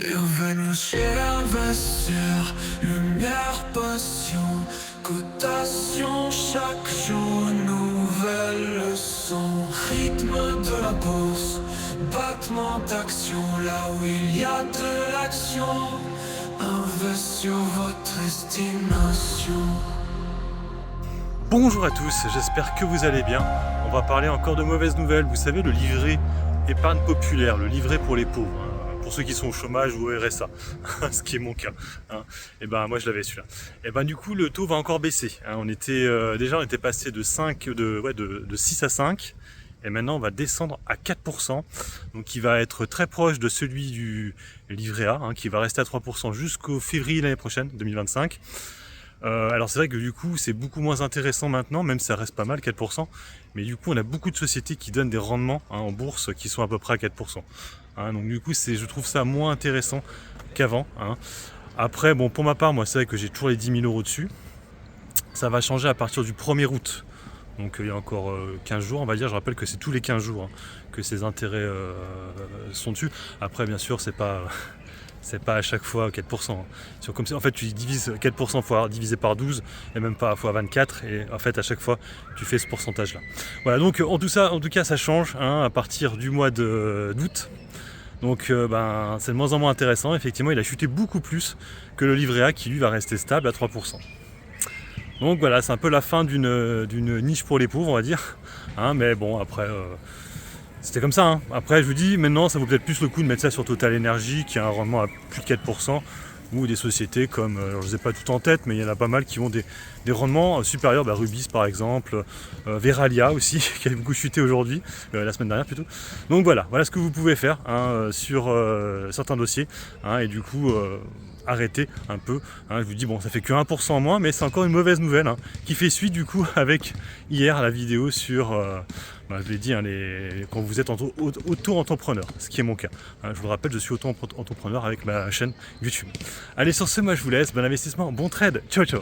Bienvenue chez l'investisseur, lumière, passion, cotation, chaque jour nouvelle leçon. Rythme de la bourse, battement d'action, là où il y a de l'action. Invest sur votre estimation. Bonjour à tous, j'espère que vous allez bien. On va parler encore de mauvaises nouvelles. Vous savez, le livret épargne populaire, le livret pour les pauvres, hein, pour ceux qui sont au chômage ou au RSA, ce qui est mon cas. Hein. Et ben moi je l'avais celui-là. Et ben du coup le taux va encore baisser. Hein. On était passé de 6 à 5. Et maintenant on va descendre à 4%, donc il va être très proche de celui du livret A, hein, qui va rester à 3% jusqu'au février l'année prochaine, 2025. Alors c'est vrai que du coup c'est beaucoup moins intéressant maintenant, même si ça reste pas mal, 4%, mais du coup on a beaucoup de sociétés qui donnent des rendements, hein, en bourse qui sont à peu près à 4%. Hein, donc du coup je trouve ça moins intéressant qu'avant. Hein. Après bon, pour ma part, moi c'est vrai que j'ai toujours les 10 000 euros dessus. Ça va changer à partir du 1er août. Donc il y a encore 15 jours, on va dire. Je rappelle que c'est tous les 15 jours, hein, que ces intérêts sont dessus. Après bien sûr c'est pas à chaque fois 4%. Hein. Comme ça, en fait, tu divises 4% divisé par 12 et même pas fois 24. Et en fait, à chaque fois, tu fais ce pourcentage-là. Voilà, donc en tout cas, ça change, hein, à partir du mois d'août. Donc c'est de moins en moins intéressant. Effectivement, il a chuté beaucoup plus que le livret A qui, lui, va rester stable à 3%. Donc voilà, c'est un peu la fin d'une niche pour les pauvres, on va dire. Hein, mais bon, après... c'était comme ça. Hein. Après, je vous dis, maintenant, ça vaut peut-être plus le coup de mettre ça sur Total Energy, qui a un rendement à plus de 4%, ou des sociétés comme, alors je ne les ai pas toutes en tête, mais il y en a pas mal qui ont des rendements supérieurs, Rubis par exemple, Veralia aussi, qui a beaucoup chuté aujourd'hui, la semaine dernière plutôt. Donc voilà ce que vous pouvez faire, hein, sur certains dossiers, hein, et du coup arrêter un peu. Hein, je vous dis, bon, ça fait que 1% en moins, mais c'est encore une mauvaise nouvelle, hein, qui fait suite du coup avec hier la vidéo sur... je l'ai dit, hein, quand vous êtes auto-entrepreneur, ce qui est mon cas. Hein, je vous le rappelle, je suis auto-entrepreneur avec ma chaîne YouTube. Allez, sur ce, moi je vous laisse. Bon investissement, bon trade. Ciao, ciao.